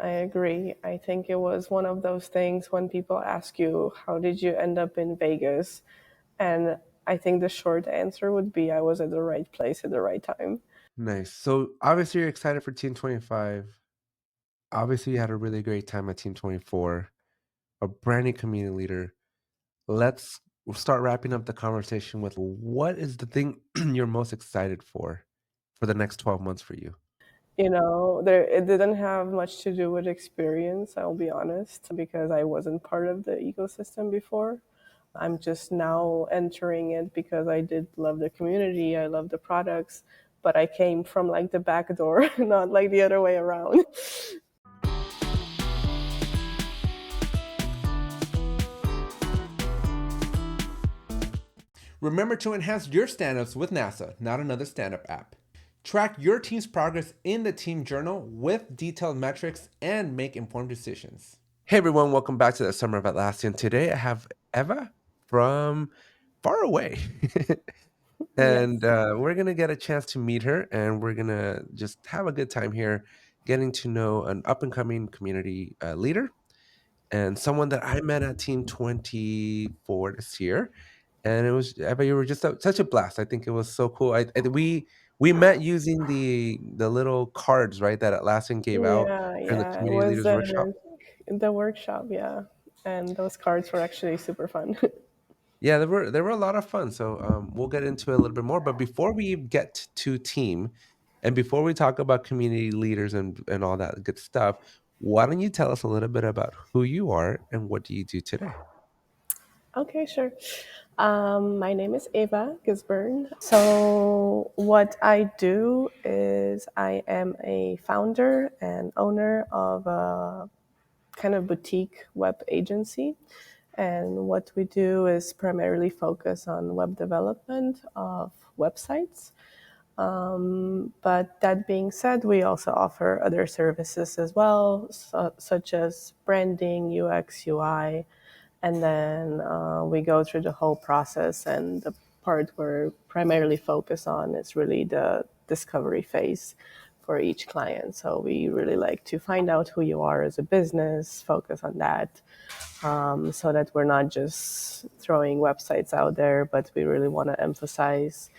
I agree. I think it was one of those things when people ask you, how did you end up in Vegas? And I think the short answer would be I was at the right place at the right time. Nice. So obviously you're excited for Team 25. Obviously you had a really great time at Team 24, a brand new community leader. Let's start wrapping up the conversation with what is the thing you're most excited for the next 12 months for you? It didn't have much to do with experience, I'll be honest, because I wasn't part of the ecosystem before. I'm just now entering it because I did love the community, I love the products, but I came from like the back door, not like the other way around. Remember to enhance your stand-ups with NASA, not another stand-up app. Track your team's progress in the team journal with detailed metrics and make informed decisions. Hey everyone, welcome back to the Summer of Atlassian. Today I have Eva from far away. And Yes. we're going to get a chance to meet her and we're going to just have a good time here getting to know an up and coming community leader and someone that I met at Team 24 this year. And it was, Eva, you were just such a blast. I think it was so cool. We met using the little cards, right, that Atlassian gave out Yeah, during the yeah. It community was leaders workshop. the workshop, yeah. And those cards were actually super fun. Yeah, they were a lot of fun. So we'll get into it a little bit more. But before we get to team, and before we talk about community leaders and all that good stuff, why don't you tell us a little bit about who you are and what do you do today? Okay, sure. My name is Eva Gisburn. So, what I do is I am a founder and owner of a kind of boutique web agency. And what we do is primarily focus on web development of websites. But that being said, we also offer other services as well, such as branding, UX, UI, and then we go through the whole process. And the part we're primarily focused on is really the discovery phase for each client. So we really like to find out who you are as a business, focus on that, so that we're not just throwing websites out there, but we really want to emphasize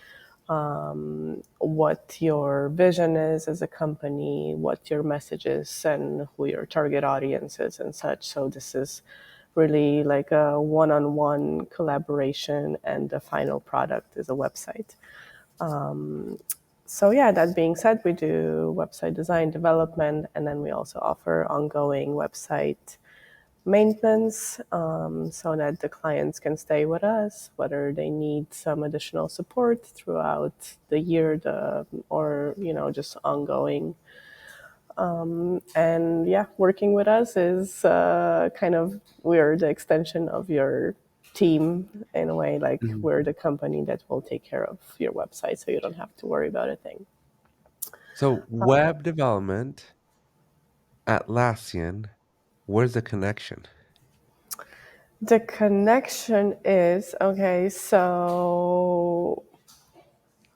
what your vision is as a company, what your message is, and who your target audience is, and such. So this is really like a one-on-one collaboration, and the final product is a website. So yeah, that being said, we do website design development, and then we also offer ongoing website maintenance, so that the clients can stay with us, whether they need some additional support throughout the year, or just ongoing. And yeah, working with us is kind of, we're the extension of your team in a way. Like, Mhm. we're the company that will take care of your website, so you don't have to worry about a thing. So web development, Atlassian, where's the connection? The connection is okay. So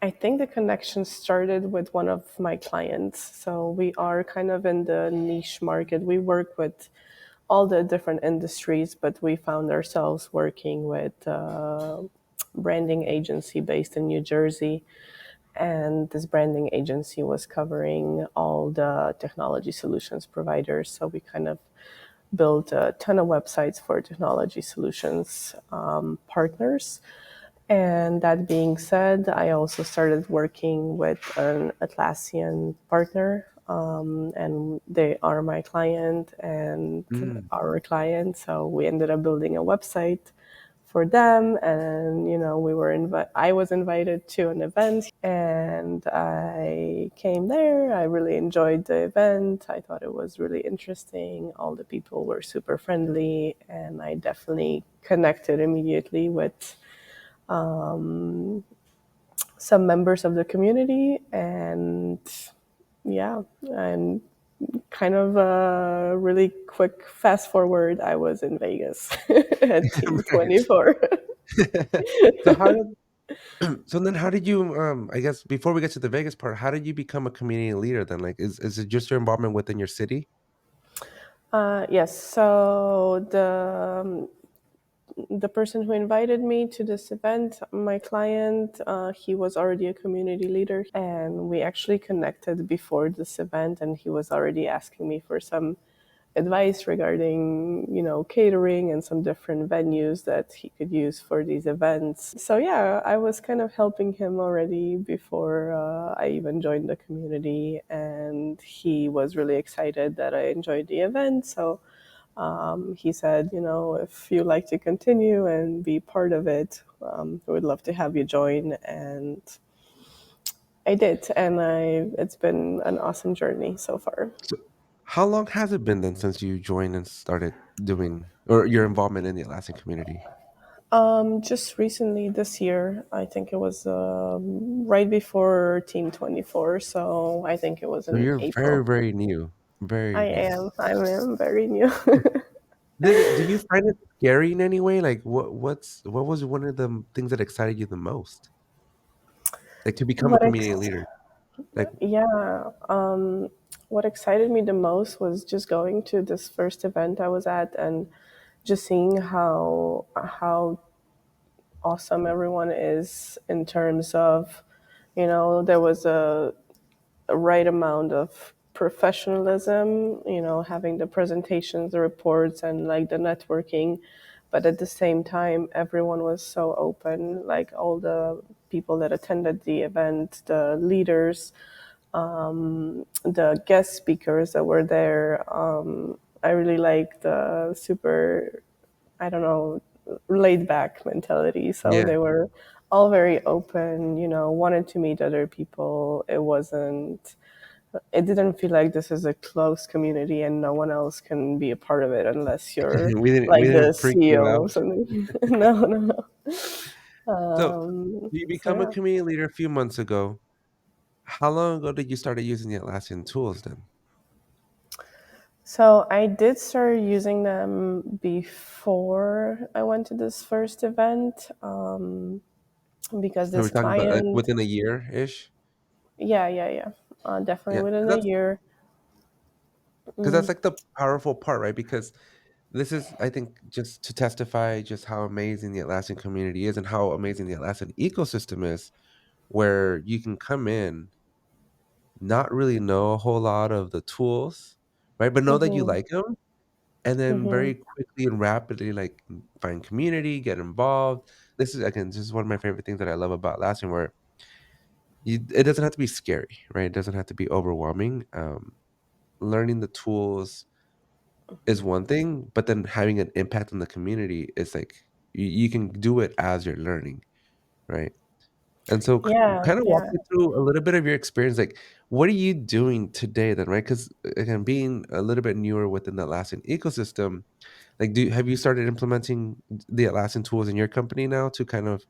I think the connection started with one of my clients. So we are kind of in the niche market. We work with all the different industries, but we found ourselves working with a branding agency based in New Jersey. And this branding agency was covering all the technology solutions providers. So we kind of built a ton of websites for technology solutions partners. And that being said, I also started working with an Atlassian partner, and they are my client and Mm. our client. So we ended up building a website for them, and I was invited to an event, and I came there. I really enjoyed the event. I thought it was really interesting. All the people were super friendly, and I definitely connected immediately with some members of the community. And yeah, and kind of a really quick fast forward, I was in Vegas at Team Right. 24. So how did so then how did you I guess before we get to the Vegas part, how did you become a community leader then? Like is it just your involvement within your city? Yes. So the person who invited me to this event, my client, he was already a community leader, and we actually connected before this event, and he was already asking me for some advice regarding, catering and some different venues that he could use for these events. So yeah, I was kind of helping him already before I even joined the community, and he was really excited that I enjoyed the event. So he said, if you like to continue and be part of it, we would love to have you join. And I did, and it's been an awesome journey so far. So how long has it been then since you joined and started doing or your involvement in the Atlassian community? Just recently this year, I think it was right before Team 24, so I think it was So in you're very, April. very new. Very new. I am very new. Do you find it scary in any way? Like what was one of the things that excited you the most? Like to become a what community ex- leader? Like yeah, what excited me the most was just going to this first event I was at and just seeing how awesome everyone is in terms of, there was a right amount of professionalism, having the presentations, the reports, and like the networking. But at the same time, everyone was so open, like all the people that attended the event, the leaders, the guest speakers that were there. I really like the super, I don't know, laid back mentality. So yeah. they were all very open, wanted to meet other people. It didn't feel like this is a closed community and no one else can be a part of it unless you're We like the didn't freak you CEO out. of something. No, no, no. So you So become a yeah. community leader a few months ago. How long ago did you start using the Atlassian tools then? So I did start using them before I went to this first event, because So we're this talking about like client, within a year ish. yeah, yeah, yeah, definitely Yeah, within a year. because that's Mm-hmm. like the powerful part, right? Because this is, I think, just to testify just how amazing the Atlassian community is and how amazing the Atlassian ecosystem is, where you can come in, not really know a whole lot of the tools, right? But know that you Mm-hmm. like them, and then Mm-hmm. very quickly and rapidly, like find community, get involved. This is again, this is one of my favorite things that I love about Atlassian, where it doesn't have to be scary, right? It doesn't have to be overwhelming. Learning the tools is one thing, but then having an impact on the community is like you can do it as you're learning, right? And so Yeah, kind of walk yeah. me through a little bit of your experience. Like, what are you doing today then, right? Because again, being a little bit newer within the Atlassian ecosystem, like do have you started implementing the Atlassian tools in your company now to kind of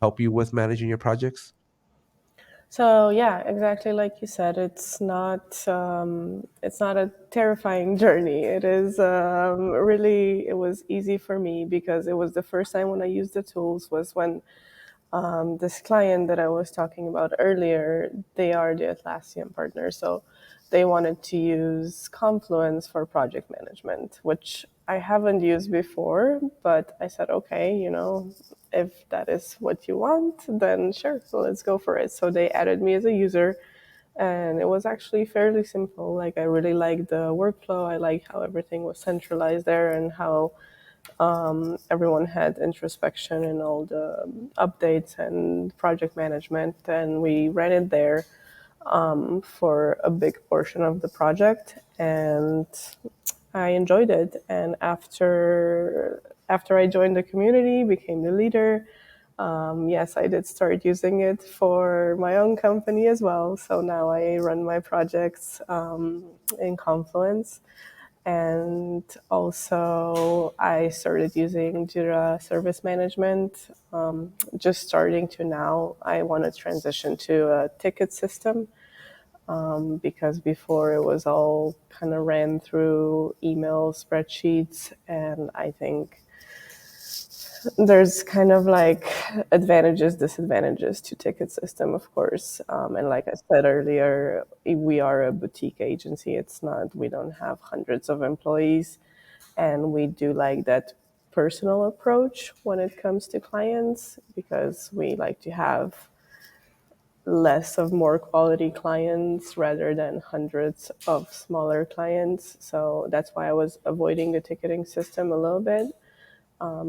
help you with managing your projects? So yeah, exactly like you said, it's not a terrifying journey. It is really, it was easy for me because it was the first time when I used the tools was when this client that I was talking about earlier, they are the Atlassian partner. So they wanted to use Confluence for project management, which I haven't used before, but I said, okay, if that is what you want, then sure, so let's go for it. So they added me as a user, and it was actually fairly simple. Like, I really liked the workflow. I like how everything was centralized there and how everyone had introspection and all the updates and project management, and we ran it there for a big portion of the project, and I enjoyed it. And after I joined the community, became the leader. Yes, I did start using it for my own company as well. So now I run my projects in Confluence. And also, I started using Jira Service Management. Just starting to now, I want to transition to a ticket system, because before it was all kind of ran through email spreadsheets. And I think there's kind of like advantages, disadvantages to ticket system, of course. And like I said earlier, we are a boutique agency. It's not, we don't have hundreds of employees, and we do like that personal approach when it comes to clients because we like to have less of more quality clients rather than hundreds of smaller clients. So that's why I was avoiding the ticketing system a little bit.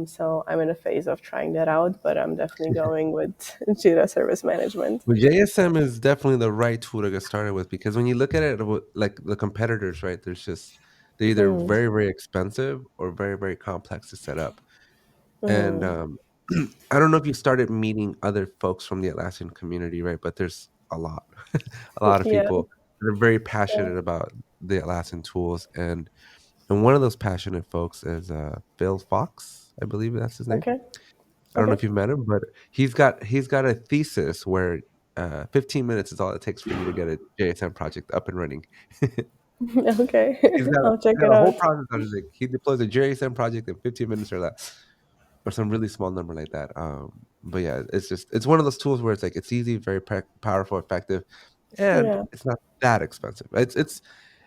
So I'm in a phase of trying that out, but I'm definitely going with Jira Service Management. Well, JSM is definitely the right tool to get started with because when you look at it, like the competitors, right? There's just they're either Mm, very very expensive or very very complex to set up. And mm, I don't know if you started meeting other folks from the Atlassian community, right? But there's a lot, a lot of yeah. people that are very Yeah. passionate about the Atlassian tools, and one of those passionate folks is Phil Fox, I believe that's his name. Okay. I don't know Okay. if you've met him, but he's got a thesis where 15 minutes is all it takes for you to get a JSM project up and running. Okay. He's got a, I'll check he's it got a whole out. process on his like he deploys a JSM project in 15 minutes or less, or some really small number like that. But yeah, it's one of those tools where it's like it's easy, very powerful, effective, and Yeah. it's not that expensive.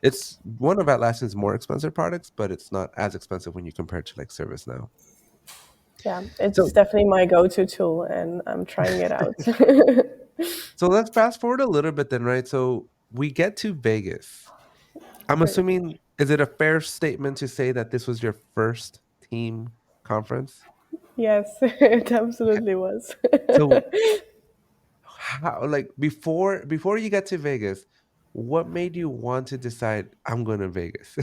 It's one of Atlassian's more expensive products, but it's not as expensive when you compare it to like ServiceNow. Yeah. It's So definitely my go-to tool, and I'm trying it out. So let's fast forward a little bit then, right? So we get to Vegas. I'm Great. assuming, is it a fair statement to say that this was your first team conference? Yes, it Okay. absolutely was. So how, like before you get to Vegas, what made you want to decide I'm going to Vegas?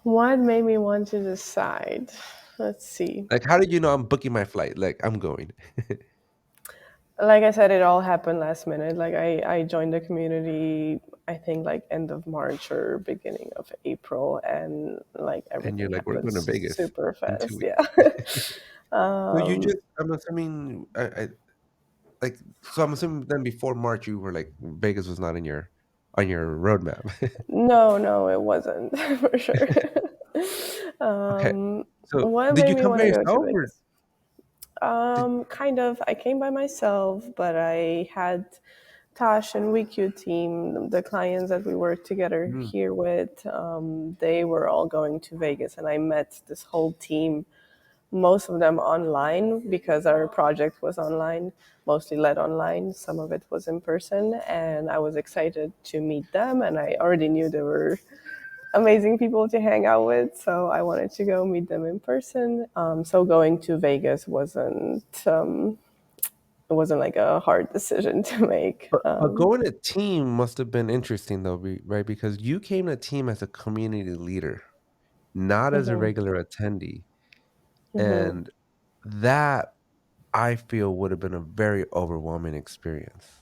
What made me want to decide? Let's see. Like how did you know I'm booking my flight? Like I'm going. Like I said, it all happened last minute. Like I joined the community, I think like end of March or beginning of April, and like And you're everything like, we're going to happens Vegas super in 2 fast. weeks. Yeah. So you um, just, I'm assuming, like, so I'm assuming then before March you were like Vegas was not in your on your roadmap. no, no, it wasn't for sure. Okay. um, So what did made you me come want by to go to yourself or Vegas? did Kind of. I came by myself, but I had Tosh and WeQ team, the clients that we work together mm, here with, they were all going to Vegas, and I met this whole team, most of them online because our project was online, mostly led online. Some of it was in person, and I was excited to meet them, and I already knew they were amazing people to hang out with, so I wanted to go meet them in person. So going to Vegas it wasn't like a hard decision to make. but going to team must have been interesting though, right? Because you came to team as a community leader, not as a Mhm, regular attendee. mhm. And that I feel would have been a very overwhelming experience.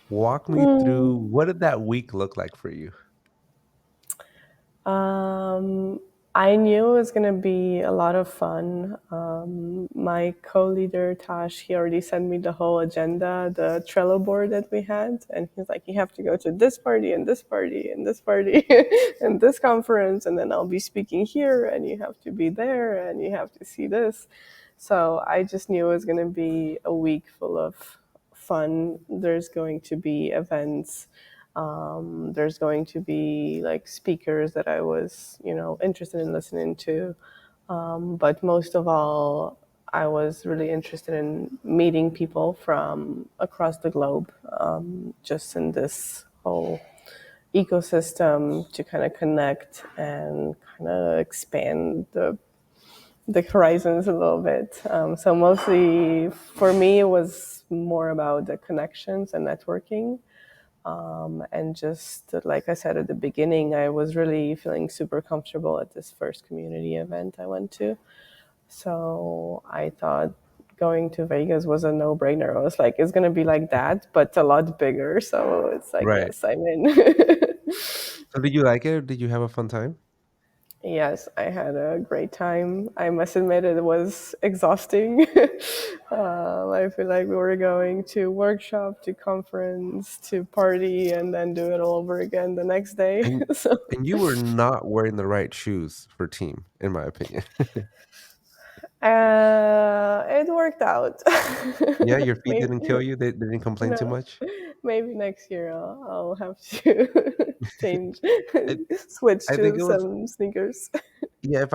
Walk me through Mm, what did that week look like for you? Um, I knew it was going to be a lot of fun. My co-leader Tash, he already sent me the whole agenda, the Trello board that we had, and he's like, "You have to go to this party and this party and this party and this conference, and then I'll be speaking here, and you have to be there, and you have to see this." So I just knew it was going to be a week full of fun. There's going to be events, there's going to be like speakers that I was, interested in listening to. But most of all, I was really interested in meeting people from across the globe, just in this whole ecosystem to kind of connect and kind of expand the horizons a little bit. So mostly for me, it was more about the connections and networking, and just like I said at the beginning, I was really feeling super comfortable at this first community event I went to. So I thought going to Vegas was a no brainer. I was like, it's going to be like that, but a lot bigger. So it's like, Right. yes, I'm in. So did you like it? Did you have a fun time? Yes, I had a great time. I must admit it was exhausting. I feel like we were going to workshop, to conference, to party, and then do it all over again the next day. And So and you were not wearing the right shoes for team, in my opinion. it worked out. Yeah, your feet maybe didn't kill you? They didn't complain too no, much? maybe next year I'll have to change, I switch I think to it was some sneakers. yeah, if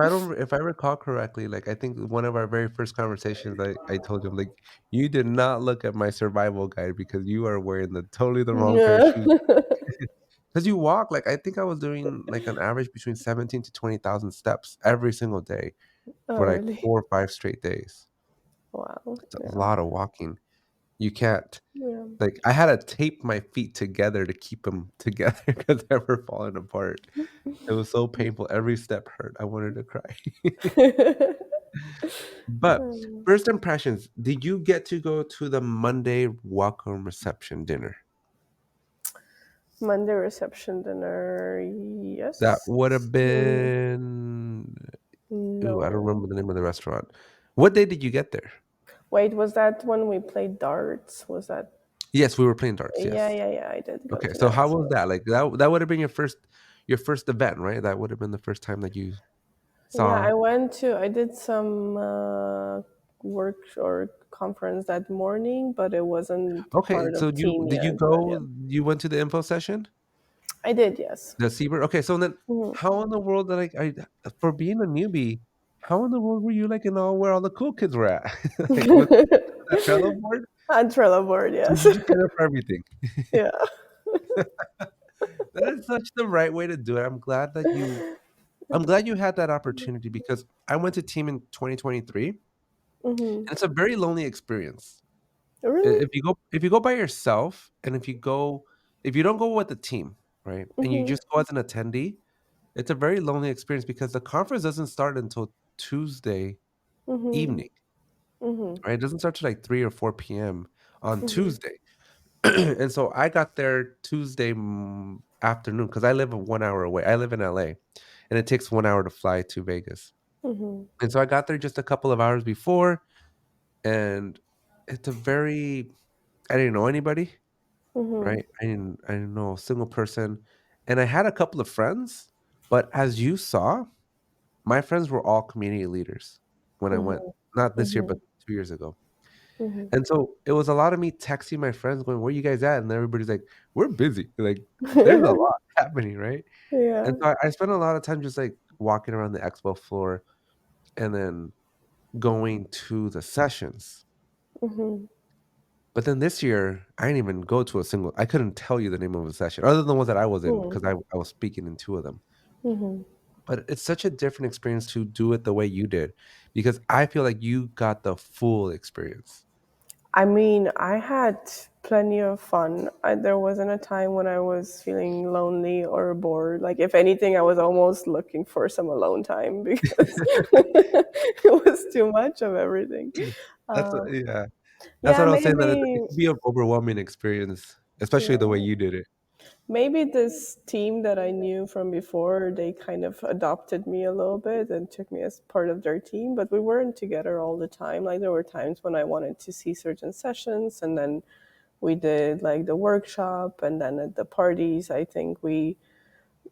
I recall correctly, like, I think one of our very first conversations, I told you, I'm like, "You did not look at my survival guide because you are wearing the wrong pair of Yeah. shoes." 'Cause you walk, like, I think I was doing, like, an average between 17 to 20,000 steps every single day Oh, for, like, really? 4 or 5 straight days. Wow. It's a Yeah. lot of walking. You can't Yeah. like, I had to tape my feet together to keep them together because they were falling apart. It was so painful, every step hurt, I wanted to cry. But, Um, first impressions, did you get to go to the Monday welcome reception dinner? Monday reception dinner. That Yes. would have Mm, been ooh, I don't no. remember the name of the restaurant. What day did you get there? Wait, was that when we played darts? Was that? Yes, we were playing darts, Yeah, yes. yeah, yeah. I did go Okay, to so that how as was well. that? Like, that would have been your first event, right? That would have been the first time that you Yeah, saw I went to. I did some work or conference that morning, but it wasn't Okay, part so of you team did you yet. But yeah, go you went to the info session? I did. Yes. The Seabird? Okay, so then Mhm. how in the world did for being a newbie, how in the world were you, like, in all where all the cool kids were at? Like, was it a Trello board? On Trello board. So Yes. did you sign up for everything? Yeah. That is such the right way to do it. I'm glad you had that opportunity because I went to team in 2023, and Hmm. it's a very lonely experience. Really? If you go by yourself, and if you don't go with the team, right, and you Hmm. just go as an attendee, it's a very lonely experience because the conference doesn't start until Tuesday Hmm. evening, Hmm. right? It doesn't start till, like, 3 or 4 PM on Hmm. Tuesday. And so I got there Tuesday, afternoon because I live 1 hour away. I live in LA, and it takes 1 hour to fly to Vegas. Hmm. And so I got there just a couple of hours before, and it's a very I didn't know anybody, Hmm. right? I didn't know a single person, and I had a couple of friends, but as you saw, my friends were all community leaders when I went, Hmm. not this year, Hmm. but 2 years ago. Hmm. And so it was a lot of me texting my friends going, "Where you guys at?" And everybody's like, "We're busy." Like, there's a lot happening, right? And Yeah. so I spent a lot of time just, like, walking around the expo floor and then going to the sessions. Hmm. But then this year, I didn't even go to a single I couldn't tell you the name of a session other than the ones that I was in Hmm. because I was speaking in 2 of them. Hmm. But it's such a different experience to do it the way you did because I feel like you got the full experience. I mean, I had plenty of fun. There wasn't a time when I was feeling lonely or bored. Like, if anything, I was almost looking for some alone time because it was too much of everything. That's Uh, yeah. That's yeah, what I was saying that it maybe. could be an overwhelming experience, especially the way Yeah. you did it. Maybe this team that I knew from before, they kind of adopted me a little bit and took me as part of their team, but we weren't together all the time. Like, there were times when I wanted to see certain sessions, and then we did like the workshop, and then at the parties, I think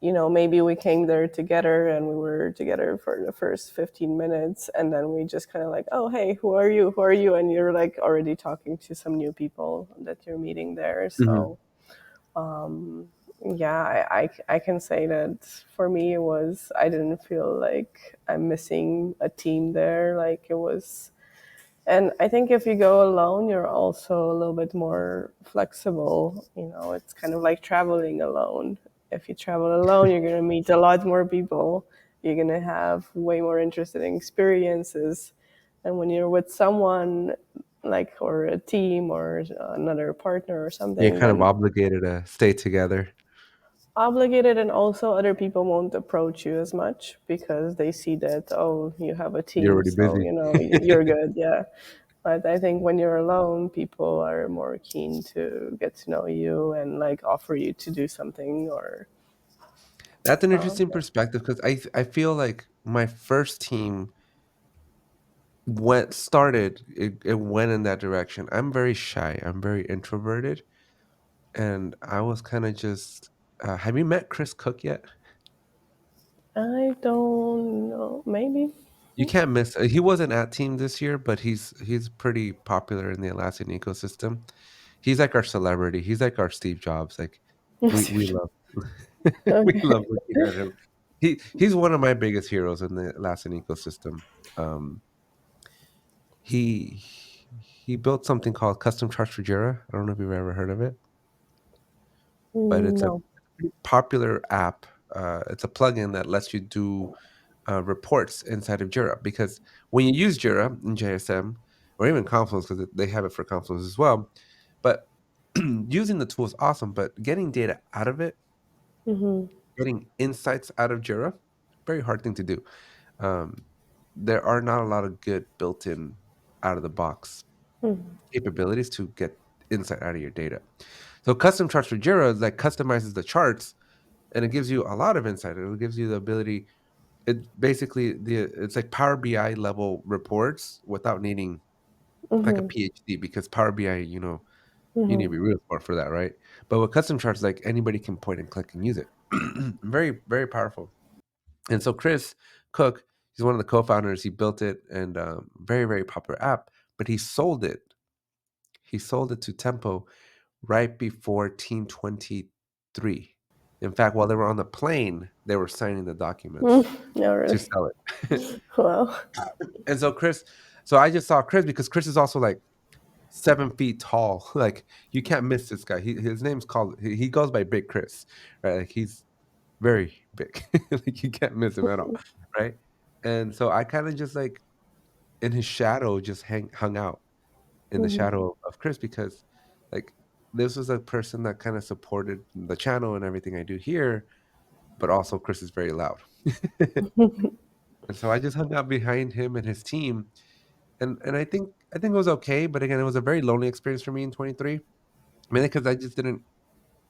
maybe we came there together and we were together for the first 15 minutes, and then we just kind of like, oh, hey, who are you? Who are you? And you're like already talking to some new people that you're meeting there. Mhm. So yeah, I can say that for me it was, I didn't feel like I'm missing a team there. Like, it was, and I think if you go alone, you're also a little bit more flexible. It's kind of like traveling alone. If you travel alone, you're gonna meet a lot more people. You're gonna have way more interesting experiences. And when you're with someone, like, or a team or another partner or You're something, kind of then obligated to stay together. obligated, and also other people won't approach you as much because they see that, oh, you have a You're team, already so busy. you're good. Yeah. But I think when you're alone, people are more keen to get to know you and like offer you to do something or That's an Oh, interesting perspective because I feel like my first team it went in that direction. I'm very shy. I'm very introverted, and I was kind of just. Have you met Chris Cook yet? I don't know. Maybe. You can't miss. He wasn't at team this year, but he's pretty popular in the Atlassian ecosystem. He's like our celebrity. He's like our Steve Jobs. Like we love we Okay. love looking at him. He's one of my biggest heroes in the Atlassian ecosystem. Um, he he built something called custom charts for Jira. I don't know if you've ever heard of it, but it's a No. pretty popular app. It's a plugin that lets you do reports inside of Jira because when you use Jira in JSM or even Confluence, because they have it for Confluence as well, but using the tool is awesome. But getting data out of it, Mm-hmm. getting insights out of Jira, very hard thing to do. Um, there are not a lot of good built-in out of the box capabilities to get insight out of your data. So custom charts for Jira is like customizes the charts and it gives you a lot of insight. It gives you the ability. It's like Power BI level reports without needing like a Mm-hmm. PhD because Power BI, you need to Mm-hmm. be real smart for that, right? But with custom charts, like anybody can point and click and use it. Very, very powerful. And so Chris Cook, he's one of the co-founders. He built it and very, very popular app. But he sold it. He sold it to Tempo right before Team 23. In fact, while they were on the plane, they were signing the documents No, to really. sell it. Well. And so I just saw Chris because Chris is also like 7 feet tall. Like you can't miss this guy. His name's called. He goes by Big Chris, right? Like he's very big. Like you can't miss him at all, right? And so I kind of just like in his shadow, just hung out in the Mm-hmm. shadow of Chris because like this was a person that kind of supported the channel and everything I do here, but also Chris is very loud. And so I just hung out behind him and his team, and I think it was okay, but again, it was a very lonely experience for me in 23, mainly because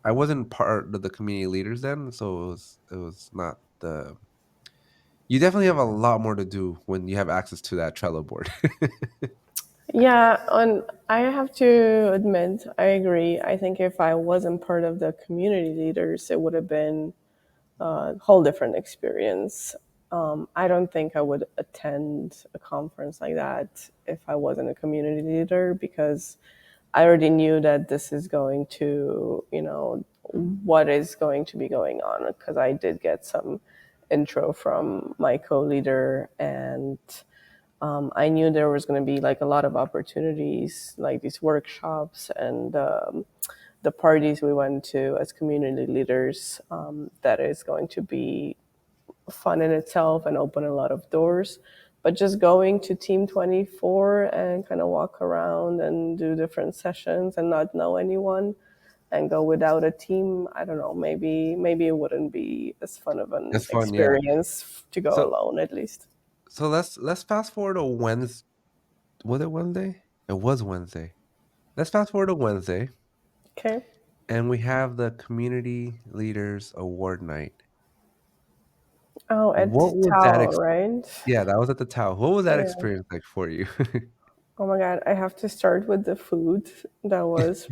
I wasn't part of the community leaders then, so it was not the. You definitely have a lot more to do when you have access to that Trello board. Yeah, and I have to admit, I agree. I think if I wasn't part of the community leaders, it would have been a whole different experience. I don't think I would attend a conference like that if I wasn't a community leader because I already knew that this is going to, what is going to be going on because I did get some intro from my co-leader and I knew there was going to be like a lot of opportunities, like these workshops and the parties we went to as community leaders. That is going to be fun in itself and open a lot of doors. But just going to Team 24 and kind of walk around and do different sessions and not know anyone and go without a team, I don't know, maybe it wouldn't be as fun of an It's fun, yeah. experience to go So alone at least. so let's fast forward to Wednesday. Was it Wednesday? It was Wednesday. Let's fast forward to Wednesday, Okay. and we have the Community Leaders Award Night. Oh, at What was that? Tao, right? Yeah, that was at the Tao. What was that Yeah. experience like for you? Oh my God, I have to start with the food. That was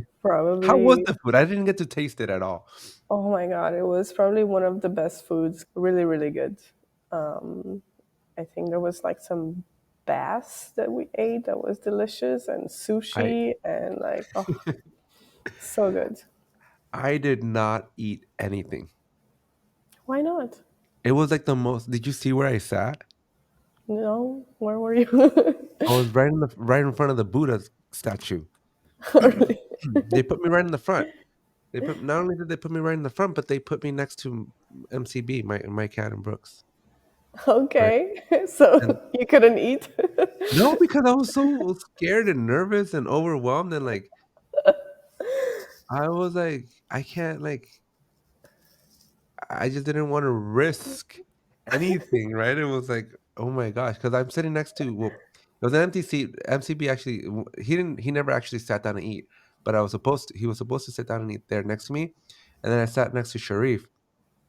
How was probably, the food? I didn't get to taste it at all. oh my God, it was probably one of the best foods. Really, really good. I think there was like some bass that we ate that was delicious and I sushi and like, oh, so good. I did not eat anything. Why not? It was like the most. Did you see where I sat? No, where were you? I was right in front of the Buddha statue. Really? They put me right in the front. They put Not only did they put me right in the front, but they put me next to MCB, Mike Adam Brooks. Right. Okay, so And you couldn't eat? no, because I was so scared and nervous and overwhelmed and like I was like, I can't like I just didn't want to risk anything, right? It was like, oh my gosh, because I'm sitting next to it was an empty seat. MCB actually he never actually sat down and eat, but he was supposed to sit down and eat there next to me, and then I sat next to Sharif,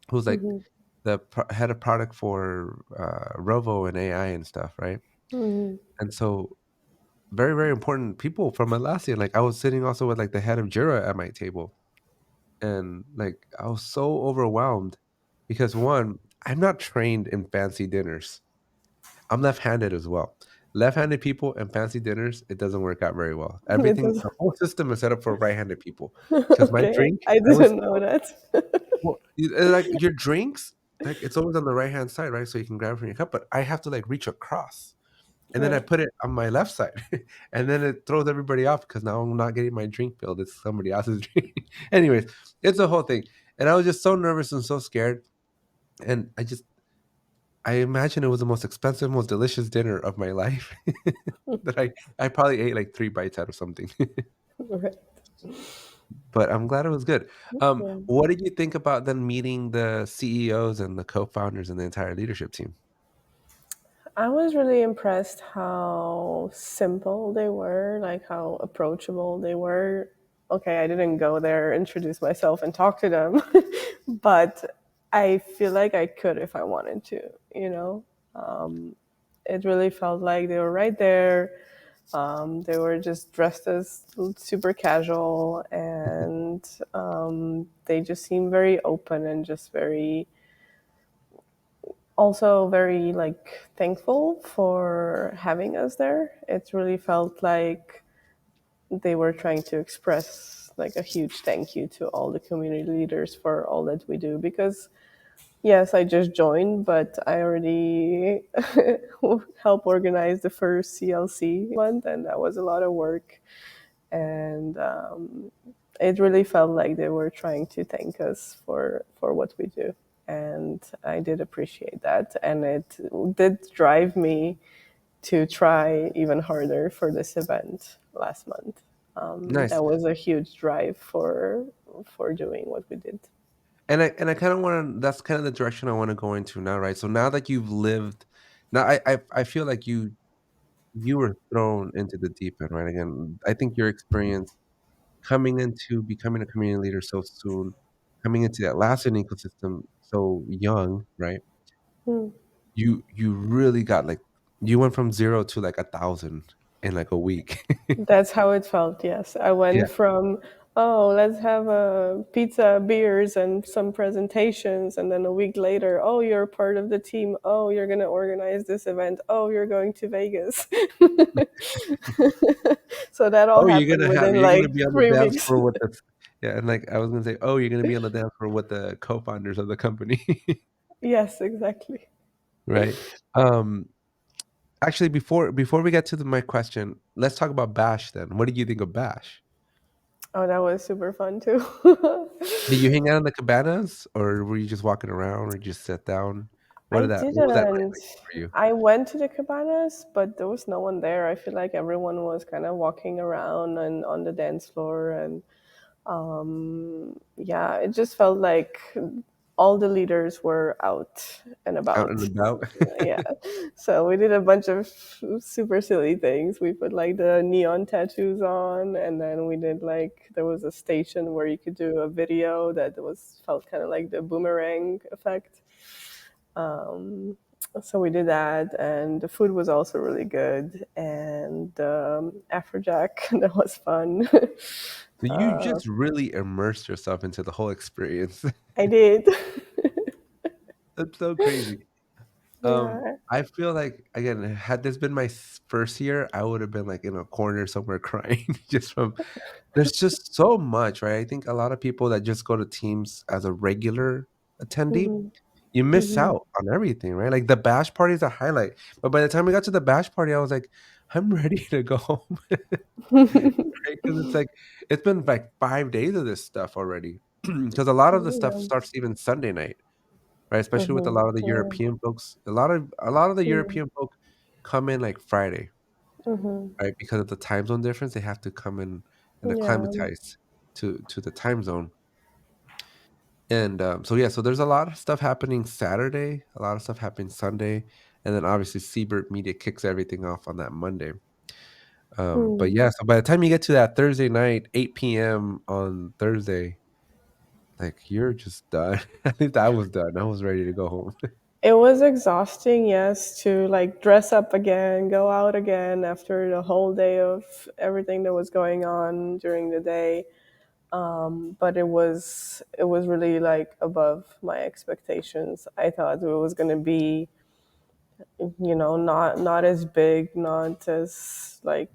who's like Mm-hmm. the head of product for Rovo and AI and stuff, right? Mm-hmm. And so very, very important people from Atlassian. Like I was sitting also with like the head of Jira at my table, and like I was so overwhelmed because one, I'm not trained in fancy dinners. I'm left-handed as well. Left-handed people and fancy dinners, it doesn't work out very well. It Everything, does. the whole system is set up for right-handed people. Because my Okay, drink, I I was didn't know that. well, like your drinks, like it's always on the right-hand side, right? So you can grab it from your cup, but I have to like reach across. And then I Right. put it on my left side, and then it throws everybody off because now I'm not getting my drink filled. It's somebody else's drink. Anyways, it's a whole thing. And I was just so nervous and so scared. And I imagine it was the most expensive, most delicious dinner of my life that I probably ate like 3 bites out of something. Right. But I'm glad it was good. Yeah. What did you think about then meeting the CEOs and the co-founders and the entire leadership team? I was really impressed how simple they were, like how approachable they were. Okay, I didn't go there, introduce myself, and talk to them, but I feel like I could if I wanted to, you know? It really felt like they were right there. They were just dressed as super casual, and they just seemed very open and just very, also very like thankful for having us there. It really felt like they were trying to express like a huge thank you to all the community leaders for all that we do, because yes, I just joined, but I already helped organize the first CLC month, and that was a lot of work. And it really felt like they were trying to thank us for what we do, and I did appreciate that, and it did drive me to try even harder for this event last month. Nice. That was a huge drive for doing what we did. And I kind of want to. That's kind of the direction I want to go into now, right? So now that you've lived, now I feel like you were thrown into the deep end, right? Again, I think your experience coming into becoming a community leader so soon, coming into the Atlassian ecosystem so young, right? Hmm. You really got like you went from 0 to like 1,000 in like a week. That's how it felt, yes. I Yeah. went from, oh, let's have a pizza, beers, and some presentations. And then a week later, oh, you're part of the team. Oh, you're going to organize this event. Oh, you're going to Vegas. So that all Oh, happened within you're gonna like be on the three dance weeks. floor with the yeah, and like I was gonna say, oh, you're gonna be on the dance floor with the co-founders of the company, Yes, exactly. right? Actually, before we get to my question, let's talk about Bash then. What did you think of Bash? Oh, that was super fun too. Did you hang out in the cabanas, or were you just walking around, or you just sat down? I What was that night didn't. like for you? I went to the cabanas, but there was no one there. I feel like everyone was kind of walking around and on the dance floor, and yeah, it just felt like all the leaders were out and Out about. and about? Yeah, so we did a bunch of super silly things. We put like the neon tattoos on, and then we did like there was a station where you could do a video that was felt kind of like the boomerang effect. um, so we did that, and the food was also really good, and Afrojack, that was fun. So you uh, just really immersed yourself into the whole experience. I did. That's so crazy. Yeah. I feel like again, had this been my first year, I would have been like in a corner somewhere crying just from there's just so much, right? I think a lot of people that just go to teams as a regular attendee, Hmm. you miss Hmm. out on everything, right? Like the bash party is a highlight, but by the time we got to the bash party, I was like, I'm ready to go home, right? Because it's like it's been like 5 days of this stuff already. Because a lot of the stuff Yeah. starts even Sunday night, right? Especially with a Hmm. lot of the Yeah. European folks. A lot of the Mm. European folk come in like Friday, Hmm. right? Because of the time zone difference, they have to come in and Yeah. acclimatize to the time zone. And so yeah, so there's a lot of stuff happening Saturday, a lot of stuff happening Sunday, and then obviously Seabird Media kicks everything off on that Monday. But Mm. yeah, so by the time you get to that Thursday night, 8 p.m. on Thursday, Like you're just done. At least I was done. I was ready to go home. It was exhausting, yes, to like dress up again, go out again after the whole day of everything that was going on during the day. But it was really like above my expectations. I thought it was gonna be, not as big, not as like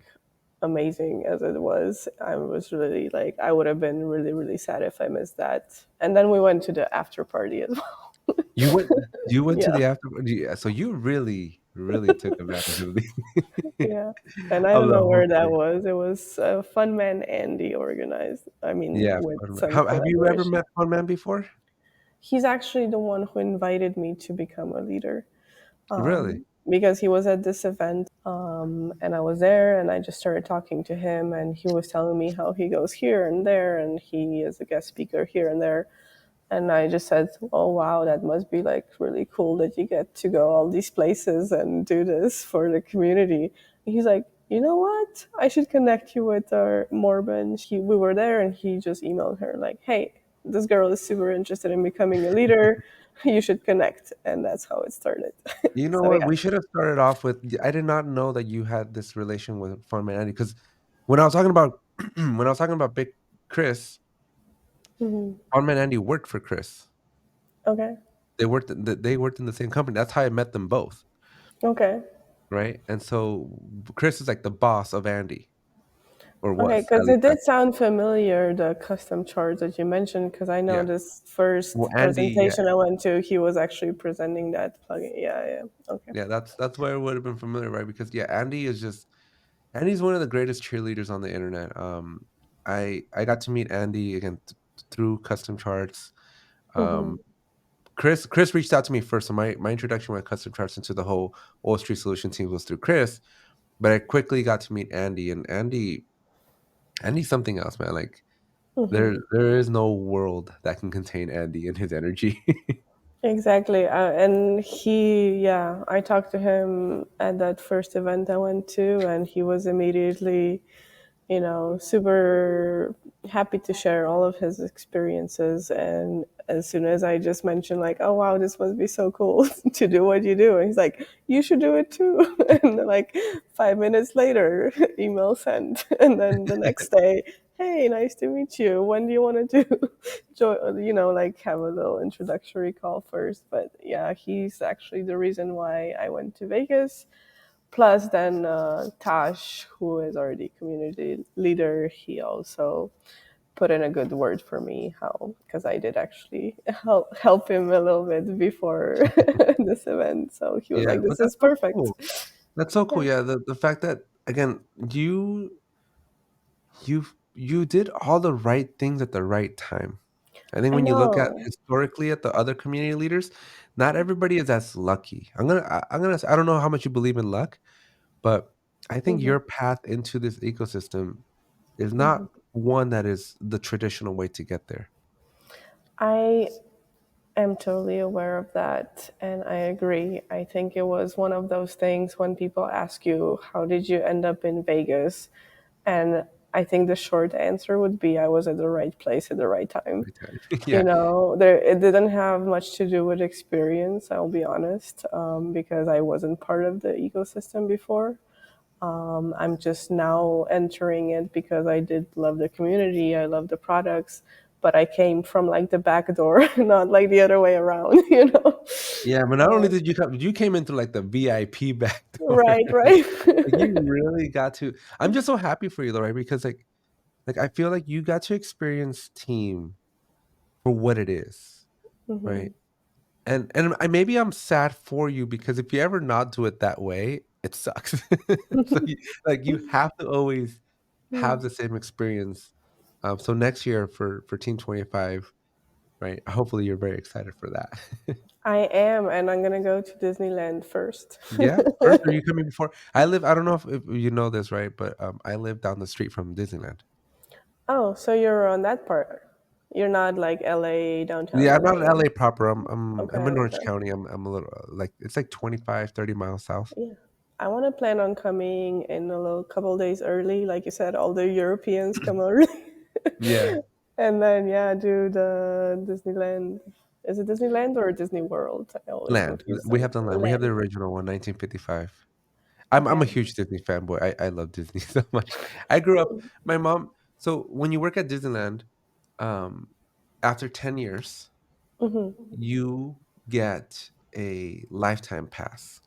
amazing as it was. I was really like, I would have been really, really sad if I missed that. And then we went to the after party as well. You went you went to Yeah, the after yeah, so you really, really took advantage of the yeah. And I of don't the know whole where that thing. was. It was Fun Man Andy organized. I mean, Yeah, with Fun Man. some Have you ever collaboration. met Fun Man before? He's actually the one who invited me to become a leader, Really? because he was at this event, and I was there, and I just started talking to him, and he was telling me how he goes here and there, and he is a guest speaker here and there. And I just said, "Oh wow, that must be like really cool that you get to go all these places and do this for the community." And he's like, "You know what? I should connect you with our Morben." We were there, and he just emailed her like, "Hey, this girl is super interested in becoming a leader. You should connect." And that's how it started. You know So what? yeah. We should have started off with I did not know that you had this relation with Fun Man Andy because when I was talking about when I was talking about Big Chris, Hmm. Fun Man Andy worked for Chris. Okay. They worked in the same company. That's how I met them both, Okay. right? And so Chris is like the boss of Andy, or Okay. was at Because least it did sound familiar, the custom charts that you mentioned. Because I know yeah. this Well, first Andy, yeah, presentation I went to, he was actually presenting that plugin. Yeah. Yeah. Okay. yeah. That's why I would have been familiar, right? Because yeah, Andy's one of the greatest cheerleaders on the internet. I got to meet Andy again through custom charts. Hmm. Um, Chris reached out to me first, so my introduction with custom charts into the whole Wall Street Solution team was through Chris. But I quickly got to meet Andy, and Andy's something else, man. Like Hmm. there is no world that can contain Andy and his energy. Exactly. And yeah, I talked to him at that first event I went to, and he was immediately, super happy to share all of his experiences. And as soon as I just mentioned, like, "Oh, wow, this must be so cool to do what you do," and he's like, "You should do it too." And like 5 minutes later, email sent. And then the next day, "Hey, nice to meet you. When do you want to do?" Like have a little introductory call first. But yeah, he's actually the reason why I went to Vegas. Plus, then Tash, who is already community leader, he also put in a good word for me. How Because I did actually help him a little bit before this event, so he was Yeah, like, but "This that's is so perfect." cool. That's so cool. Yeah, Yeah, the fact that again you did all the right things at the right time. I think I when you look at know. historically at the other community leaders, not everybody is as lucky. I don't know how much you believe in luck, but I think Hmm. your path into this ecosystem is Hmm. not one that is the traditional way to get there. I am totally aware of that, and I agree. I think it was one of those things when people ask you, "How did you end up in Vegas?" And I think the short answer would be, I was at the right place at the right time. Right time. Yeah. It didn't have much to do with experience, I'll be honest, because I wasn't part of the ecosystem before. I'm just now entering it because I did love the community, I love the products, but I came from like the back door, not like the other way around. Yeah, but not only did you come, you came into like the VIP back door. Right, right. Like you really got to. I'm just so happy for you though, right? Because like I feel like you got to experience team for what it is, right? Hmm. And maybe I'm sad for you because if you ever not do it that way, it sucks. So you have to always have the same experience. So next year for Team 25, right? Hopefully you're very excited for that. I am, and I'm gonna go to Disneyland first. Yeah, first, are you coming before? I don't know if you know this, right? But I live down the street from Disneyland. Oh, so you're on that part. You're not like LA, downtown Yeah, I'm not in LA. LA proper. Okay, I'm in Orange okay. County. I'm a little like it's like 25, 30 miles south. Yeah. I want to plan on coming in a little couple days early. Like you said, all the Europeans come early. Yeah. And then yeah, do the Disneyland. Is it Disneyland or Disney World? I always Land. confuse We them. have the land. We have the Land. original one, 1955. I'm a Okay. huge Disney fanboy. I love Disney so much. I grew up. My mom. So when you work at Disneyland, um, after 10 years, Hmm. you get a lifetime pass.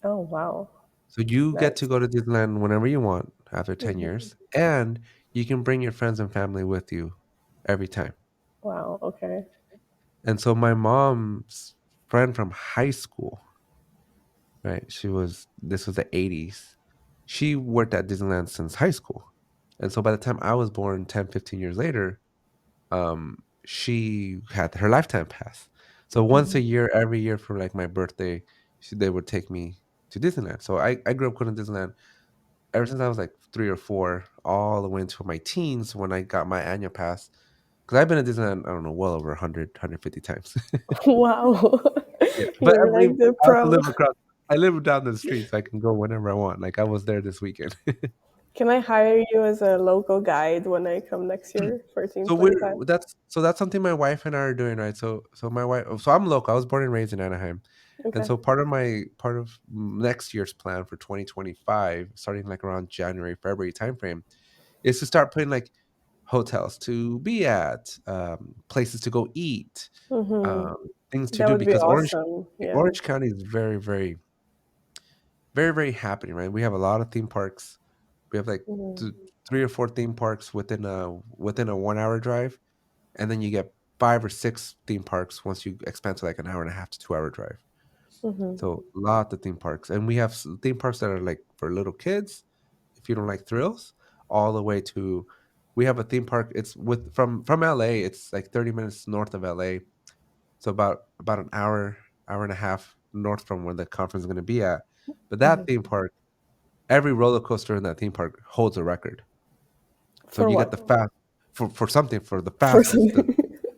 Oh wow, So you get to nice. go to Disneyland whenever you want after 10 Hmm. years, and you can bring your friends and family with you every time. Wow. Okay. And so my mom's friend from high school, right? This was the 80s. She worked at Disneyland since high school. And so by the time I was born 10, 15 years later, she had her lifetime pass. So once a Hmm. year, every year for like my birthday, they would take me to Disneyland. So I grew up going to Disneyland ever since I was like 3 or 4, all the way into my teens when I got my annual pass. Because I've been to Disneyland, I don't know, well over 100, 150 times. Wow. Yeah, but You're like the I also pro. live across. I live down the street, so I can go whenever I want. Like I was there this weekend. Can I hire you as a local guide when I come next year for Team So 25? that's something my wife and I are doing, right? So my wife, so I'm local. I was born and raised in Anaheim, and Okay. so part of next year's plan for 2025, starting like around January February timeframe, is to start putting like hotels to be at, places to go eat, Hmm. things to That do would be because awesome. Yeah. Orange County is very happening, right? We have a lot of theme parks. We have like Hmm. th- 3 or 4 theme parks within a 1 hour drive, and then you get 5 or 6 theme parks once you expand to like an hour and a half to 2 hour drive. Hmm. So a lot of theme parks, and we have theme parks that are like for little kids, if you don't like thrills, all the way to we have a theme park. It's with from LA. It's like 30 minutes north of LA, so about an hour and a half north from where the conference is going to be at. But that Hmm. theme park, every roller coaster in that theme park holds a record. So For you get what? the fast for something for the For fastest. something.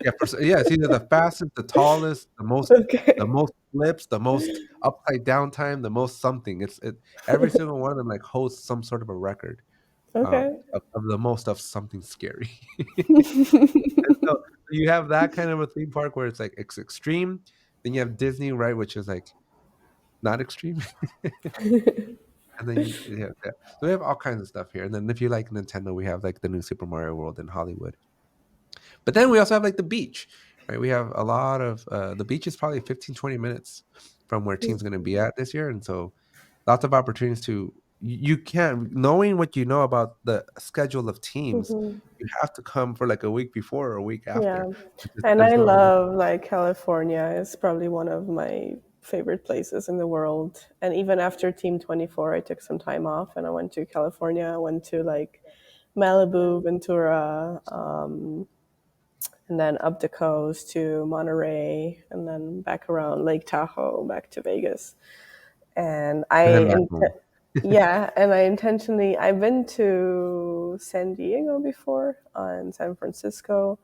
Yeah, it's either the fastest, the tallest, the Okay. most flips, the most upside down time, the most something. Every single one of them like holds some sort of a record, Okay. of the most of something scary. So you have that kind of a theme park where it's like it's extreme. Then you have Disney, right, which is like not extreme. And then yeah. So we have all kinds of stuff here. And then if you like Nintendo, we have like the new Super Mario World in Hollywood. But then we also have like the beach, right? We have a lot of the beach is probably 15, 20 minutes from where team's going to be at this year. And so lots of opportunities to you can't knowing what you know about the schedule of teams, Hmm. you have to come for like a week before or a week after. Yeah. Because And there's I no other way. love like California. It's probably one of my favorite places in the world. And even after Team 24, I took some time off and I went to California. I went to like Malibu, Ventura, and then up the coast to Monterey, and then back around Lake Tahoe, back to Vegas. And And then back home. yeah, and I intentionally I've been to San Diego before, and San Francisco.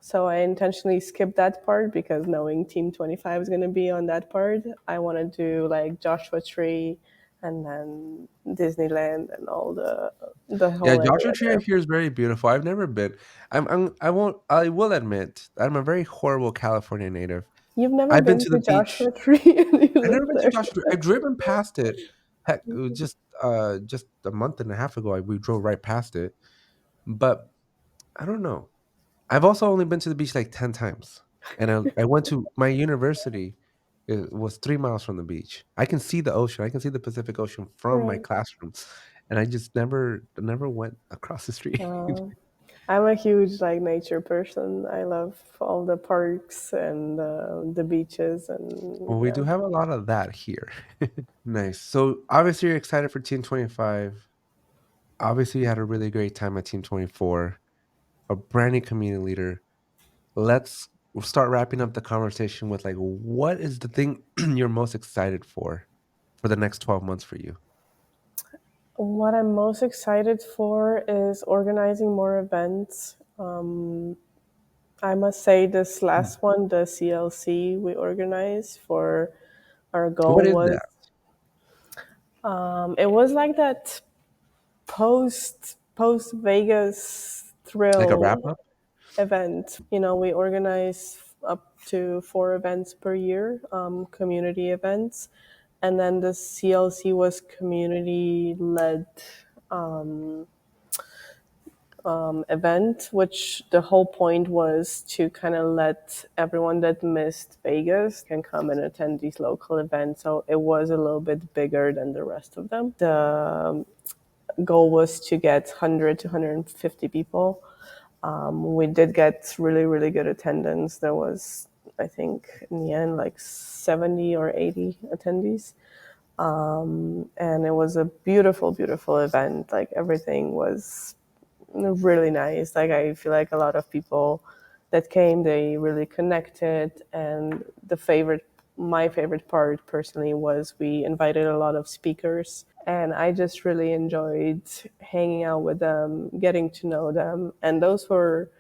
So I intentionally skipped that part because knowing Team 25 is going to be on that part, I want to do like Joshua Tree and then Disneyland and all the Yeah, whole Joshua area Tree there. here is very beautiful. I've never been. I will admit I'm a very horrible California native. You've never I've been been to the to beach. Joshua Tree and you I've never live been to there. Joshua Tree. I've driven past it. Heck, it was just a month and a half ago, we drove right past it. But I don't know. I've also only been to the beach like 10 times. And I went to my university. It was 3 miles from the beach. I can see the ocean. I can see the Pacific Ocean from my Right. classroom. And I just never went across the street. Uh, I'm a huge like nature person. I love all the parks and the beaches and Well, we yeah. do have a lot of that here. Nice. So obviously you're excited for Team 25. Obviously you had a really great time at Team 24, a brand new community leader. Let's start wrapping up the conversation with like what is the thing you're most excited for the next 12 months for you? What I'm most excited for is organizing more events. I must say, this Hmm. last one, the CLC we organized for our What goal is was that? it was like that post Vegas Like a wrap thrill. up? event. We organize up to 4 events per year, community events. And then the CLC was community led event, which the whole point was to kind of let everyone that missed Vegas can come and attend these local events. So it was a little bit bigger than the rest of them. The goal was to get 100 to 150 people. We did get really, really good attendance. There was, I think, in the end, like 70 or 80 attendees. And it was a beautiful, beautiful event. Like everything was really nice. Like I feel like a lot of people that came, they really connected. And my favorite part personally was we invited a lot of speakers, and I just really enjoyed hanging out with them, getting to know them. And those were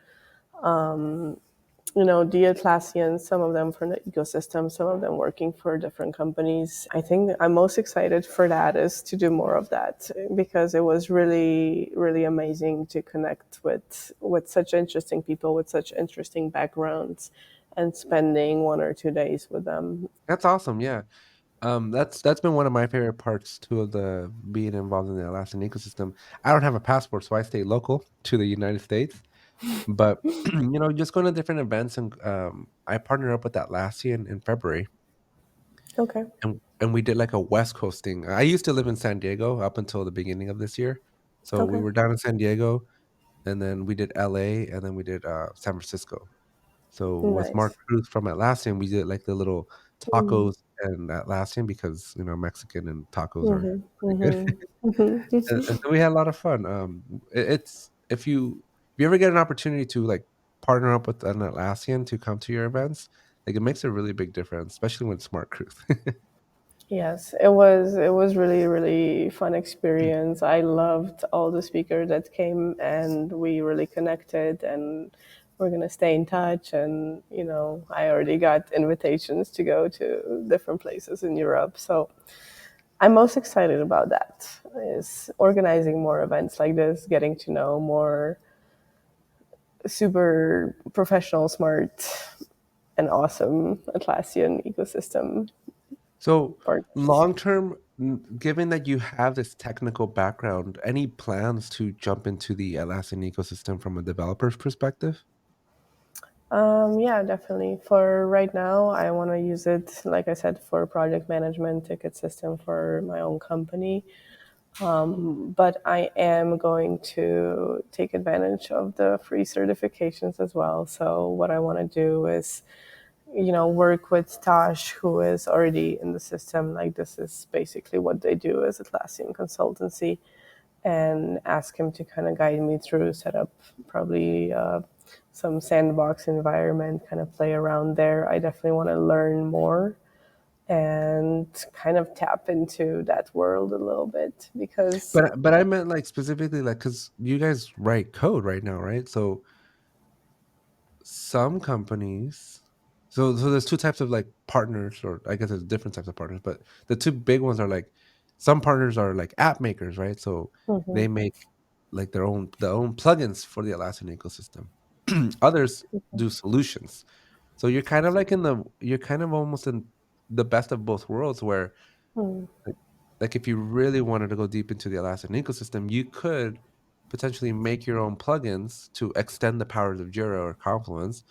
the Atlassians, some of them from the ecosystem, some of them working for different companies. I think I'm most excited for that is to do more of that, because it was really, really amazing to connect with such interesting people with such interesting backgrounds and spending 1 or 2 days with them. That's awesome. Yeah. That's been one of my favorite parts too of the being involved in the Atlassian ecosystem. I don't have a passport, so I stay local to the United States. But just going to different events, and I partnered up with Atlassian in February, Okay. and we did like a West Coast thing. I used to live in San Diego up until the beginning of this year, so we Okay. were down in San Diego, and then we did LA, and then we did San Francisco. So with Mark Nice. Cruz from Atlassian, we did like the little Mm-hmm. tacos and Atlassian because Mexican and tacos are Mm-hmm. really good. And so we had a lot of fun. It's if you ever get an opportunity to like partner up with an Atlassian to come to your events, like it makes a really big difference, especially when it's Mark Cruz. Yes, it was really, really fun experience. I loved all the speakers that came, and we really connected, and we're gonna stay in touch. And I already got invitations to go to different places in Europe. So I'm most excited about that, is organizing more events like this, getting to know more super professional, smart, and awesome Atlassian ecosystem So partners. long term, given that you have this technical background, any plans to jump into the Atlassian ecosystem from a developer's perspective? Yeah, definitely. For right now, I want to use it, like I said, for project management, ticket system for my own company. But I am going to take advantage of the free certifications as well. So what I want to do is, work with Tosh, who is already in the system. Like this is basically what they do as Atlassian consultancy, and ask him to kind of guide me through, set up probably some sandbox environment, kind of play around there. I definitely want to learn more and kind of tap into that world a little bit, because But I meant like specifically like because you guys write code right now, right? So some companies, so there's two types of like partners, or I guess there's different types of partners, but the two big ones are like some partners are like app makers, right? So mhm, they make like their own plugins for the Atlassian ecosystem. Others do solutions. So you're kind of almost in the best of both worlds where mm, like if you really wanted to go deep into the Atlassian ecosystem, you could potentially make your own plugins to extend the powers of Jira or Confluence,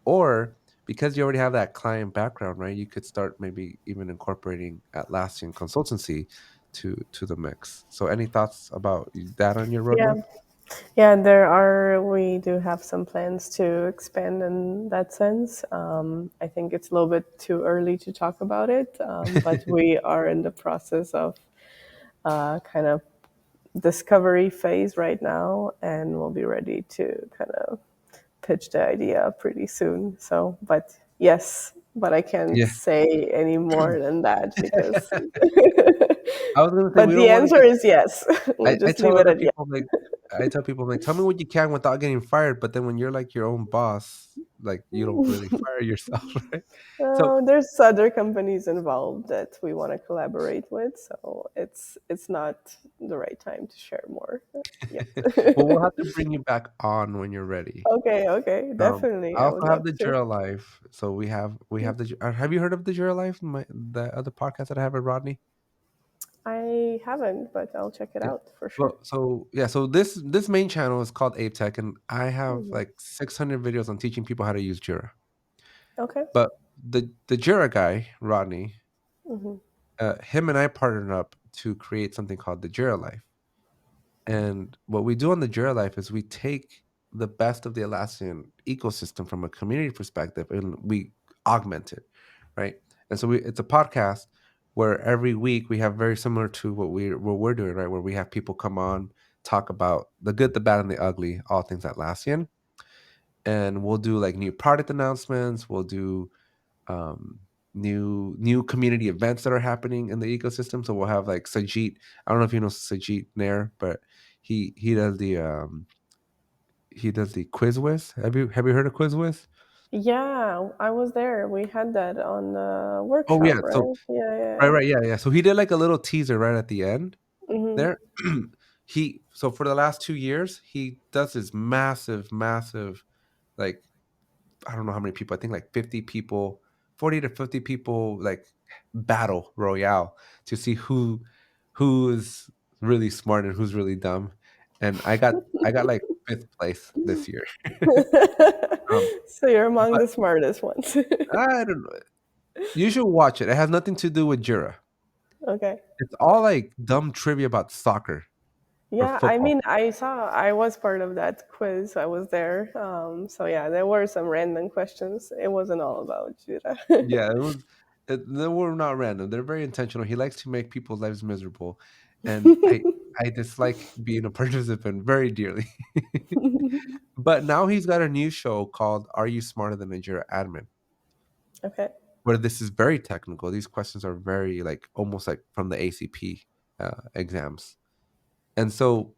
or because you already have that client background, right? You could start maybe even incorporating Atlassian consultancy to the mix. So, any thoughts about that on your yeah. roadmap? Yeah, we do have some plans to expand in that sense. I think it's a little bit too early to talk about it, but we are in the process of kind of discovery phase right now, and we'll be ready to kind of pitch the idea pretty soon. So, but yes, but I can't Yeah. say any more than that because. I was gonna say But we the don't want to answer get. is yes. We'll I just tell leave it other at yes. people like I tell people like tell me what you can without getting fired, but then when you're like your own boss, like you don't really fire yourself, right? So There's other companies involved that we want to collaborate with, so it's not the right time to share more yet. well, we'll have to bring you back on when you're ready. Okay, okay, definitely. I I also would have love the to. Jura Life. So we have the. Have you heard of the Jura Life? The other podcast that I have with Rodney. I haven't, but I'll check it Yeah. out for sure. Well, so yeah, so this main channel is called Ape Tech, and I have Mhm. like 600 videos on teaching people how to use Jira. Okay. But the Jira guy, Rodney, Hmm. him and I partnered up to create something called the Jira Life. And what we do on the Jira Life is we take the best of the Atlassian ecosystem from a community perspective and we augment it, right? And so it's a podcast where every week we have very similar to what we're doing, right? Where we have people come on, talk about the good, the bad, and the ugly, all things Atlassian. And we'll do like new product announcements, we'll do um new community events that are happening in the ecosystem. So we'll have like Sajit. I don't know if you know Sajit Nair, but he does the quiz with. Have you heard of quiz with? Yeah, I was there. We had that on the Oh workshop, yeah. So right? Yeah, right, yeah. right, yeah, yeah. So he did like a little teaser right at the end Hmm. there. He so for the last 2 years, he does this massive like I don't know how many people. I think like 50 people, 40 to 50 people, like battle royale to see who's really smart and who's really dumb. And I got like fifth place this year. Um, So you're among but the smartest ones. I don't know. You should watch it. It has nothing to do with Jira. Okay. It's all like dumb trivia about soccer or Yeah, I football. mean, I was part of that quiz. I was there. So yeah, there were some random questions. It wasn't all about Judah. Yeah, they were not random. They're very intentional. He likes to make people's lives miserable, and I dislike being a participant very dearly. But now he's got a new show called "Are You Smarter Than a Jira Admin?" Okay. where this is very technical. These questions are very like almost like from the ACP exams, and so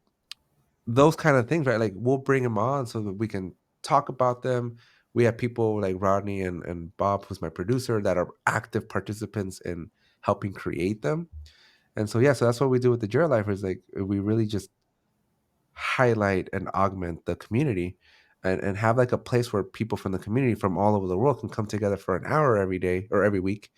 those kind of things, right? Like we'll bring him on so that we can talk about them. We have people like Rodney and Bob, who's my producer, that are active participants in helping create them. And so yeah, so that's what we do with the Jira Life is like we really just highlight and augment the community and have like a place where people from the community from all over the world can come together for an hour every day or every week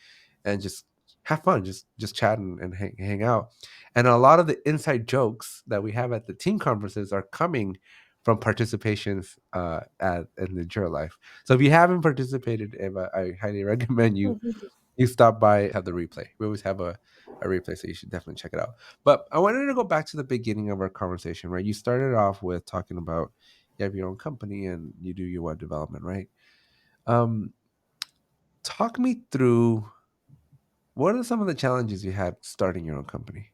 and just have fun, just chat and hang out. And a lot of the inside jokes that we have at the team conferences are coming from participations at in the Jira Life. So if you haven't participated, Eva, I highly recommend you stop by, have the replay. We always have a replay, so you should definitely check it out. But I wanted to go back to the beginning of our conversation, right? You started off with talking about you have your own company and you do your web development, right? Um, talk me through what are some of the challenges you had starting your own company?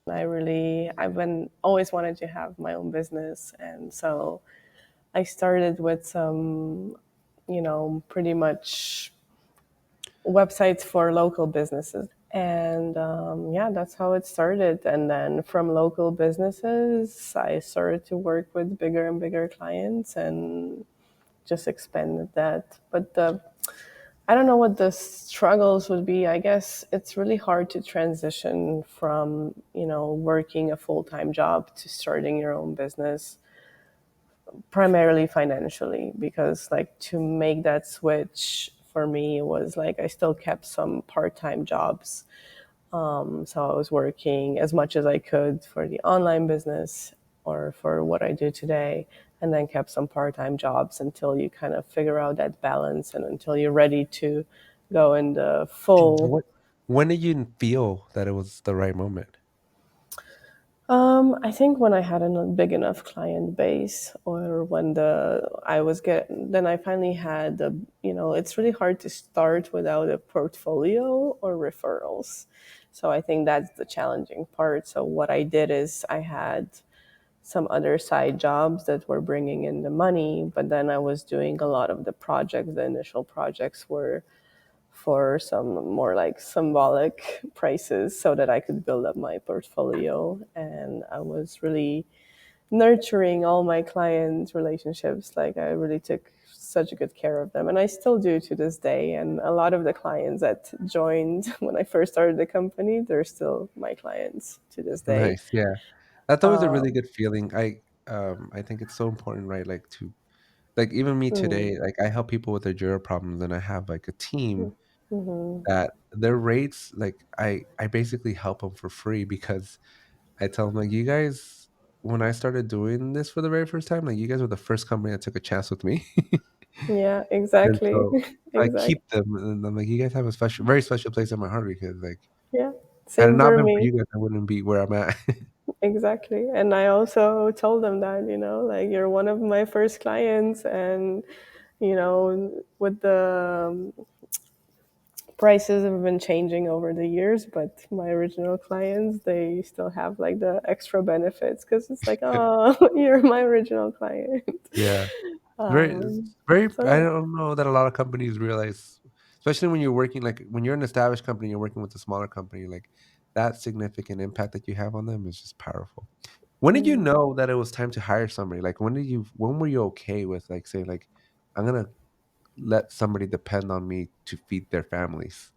I've been always wanted to have my own business, and so I started with some, pretty much websites for local businesses. And yeah, that's how it started. And then from local businesses, I started to work with bigger and bigger clients and just expanded that. But I don't know what the struggles would be. I guess it's really hard to transition from, working a full-time job to starting your own business, primarily financially, because like to make that switch for me was like I still kept some part-time jobs. So I was working as much as I could for the online business or for what I do today, and then kept some part-time jobs until you kind of figure out that balance and until you're ready to go in the full. What when did you feel that it was the right moment? I think when I had a big enough client base, or when then I finally had it's really hard to start without a portfolio or referrals. So I think that's the challenging part. So what I did is I had some other side jobs that were bringing in the money, but then I was doing a lot of the projects. The initial projects were for some more like symbolic prices so that I could build up my portfolio. And I was really nurturing all my client relationships. Like I really took such good care of them, and I still do to this day. And a lot of the clients that joined when I first started the company, they're still my clients to this day. Nice. Yeah. That's always a really Um, good feeling. I think it's so important, right? Like to like even me mm, today, like I help people with their Jira problems and I have like a team mhm. that their rates, like I basically help them for free because I tell them like you guys when I started doing this for the very first time, like you guys were the first company that took a chance with me. Yeah, And exactly. so I Exactly. keep them and I'm like, you guys have a special very special place in my heart because like Yeah, had it same not for been for me. you guys, I wouldn't be where I'm at. Exactly. And I also told them that, like you're one of my first clients, and with the prices have been changing over the years, but my original clients, they still have like the extra benefits because it's like, oh, you're my original client. Yeah. Very, um, very. so I yeah. don't know that a lot of companies realize, especially when you're working like when you're an established company, you're working with a smaller company, like that significant impact that you have on them is just powerful. When did you Mm. know that it was time to hire somebody? Like when were you okay with like saying like I'm gonna let somebody depend on me to feed their families?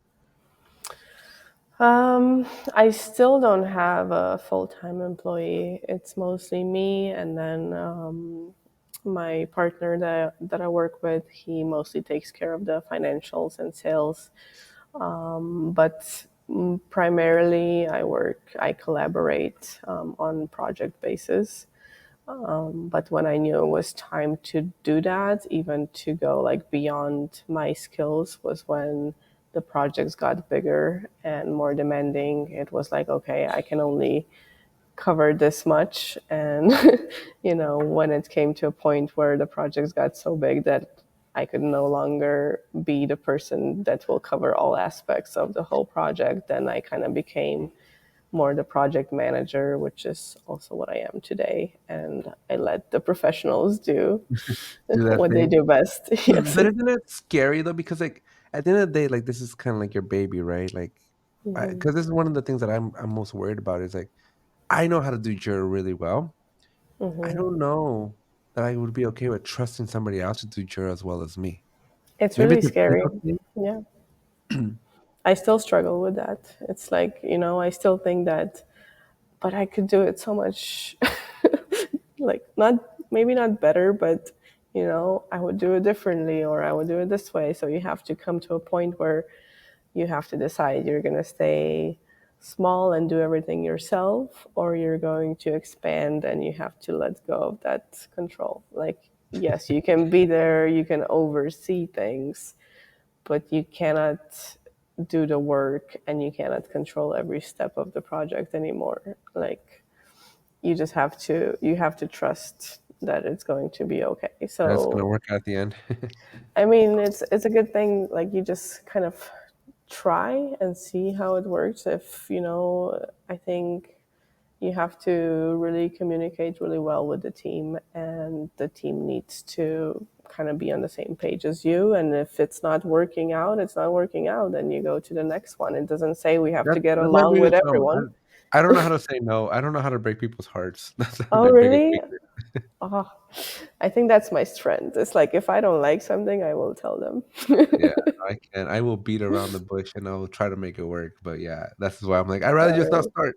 Um, I still don't have a full-time employee. It's mostly me, and then my partner that I work with. He mostly takes care of the financials and sales. But primarily, I collaborate on project basis. But when I knew it was time to do that, even to go like beyond my skills, was when the projects got bigger and more demanding. It was like, okay, I can only cover this much. And, when it came to a point where the projects got so big that I could no longer be the person that will cover all aspects of the whole project, then I kind of became more the project manager, which is also what I am today. And I let the professionals do Do that what they thing. do best. Yes. But isn't it scary though? Because like at the end of the day, like this is kind of like your baby, right? Like, Hmm. because this is one of the things that I'm most worried about is like I know how to do Jira really well. I Hmm. don't know that I would be okay with trusting somebody else to do Jira as well as me. It's Maybe really it's a scary. ego thing. Yeah. I still struggle with that. It's like, I still think that, but I could do it so much, like, not, maybe not better, but, I would do it differently, or I would do it this way. So you have to come to a point where you have to decide you're going to stay small and do everything yourself, or you're going to expand and you have to let go of that control. Like, yes, you can be there, you can oversee things, but you cannot do the work and you cannot control every step of the project anymore. Like, you have to trust that it's going to be okay. That's gonna So work out at the end. I mean, it's a good thing. Like, you just kind of try and see how it works. If I think you have to really communicate really well with the team, and the team needs to kind of be on the same page as you. And if it's not working out, it's not working out. Then you go to the next one. It doesn't say we have That to get that's my along with biggest problem. everyone. I don't know how to say no. I don't know how to break people's hearts. That's Oh, my biggest really? weakness. Oh, I think that's my strength. It's like if I don't like something, I will tell them. Yeah, I can. I will beat around the bush and I'll try to make it work. But yeah, that's why I'm like, I'd rather just not Right, start.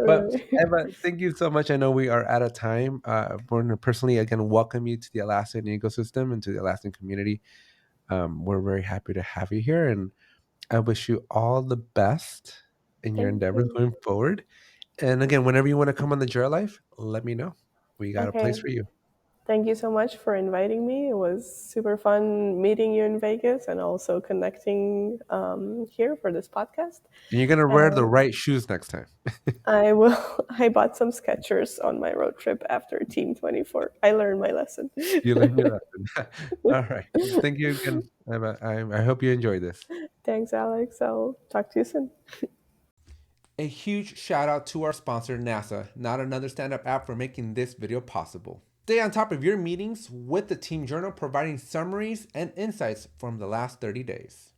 But right. Eva, thank you so much. I know we are out of time. I want to personally again welcome you to the Atlassian ecosystem and to the Atlassian community. We're very happy to have you here, and I wish you all the best in your Thank endeavors you. going forward. And again, whenever you want to come on the Jura Life, let me know. We got a place Okay. for you. Thank you so much for inviting me. It was super fun meeting you in Vegas and also connecting here for this podcast. And you're gonna wear the And right shoes next time. I will. I bought some Skechers on my road trip after Team 24. I learned my lesson. You learned your lesson. All right. Thank you again. I hope you enjoy this. Thanks, Alex. I'll talk to you soon. A huge shout out to our sponsor, NASA, not another stand up app, for making this video possible. Stay on top of your meetings with the Team Journal, providing summaries and insights from the last 30 days.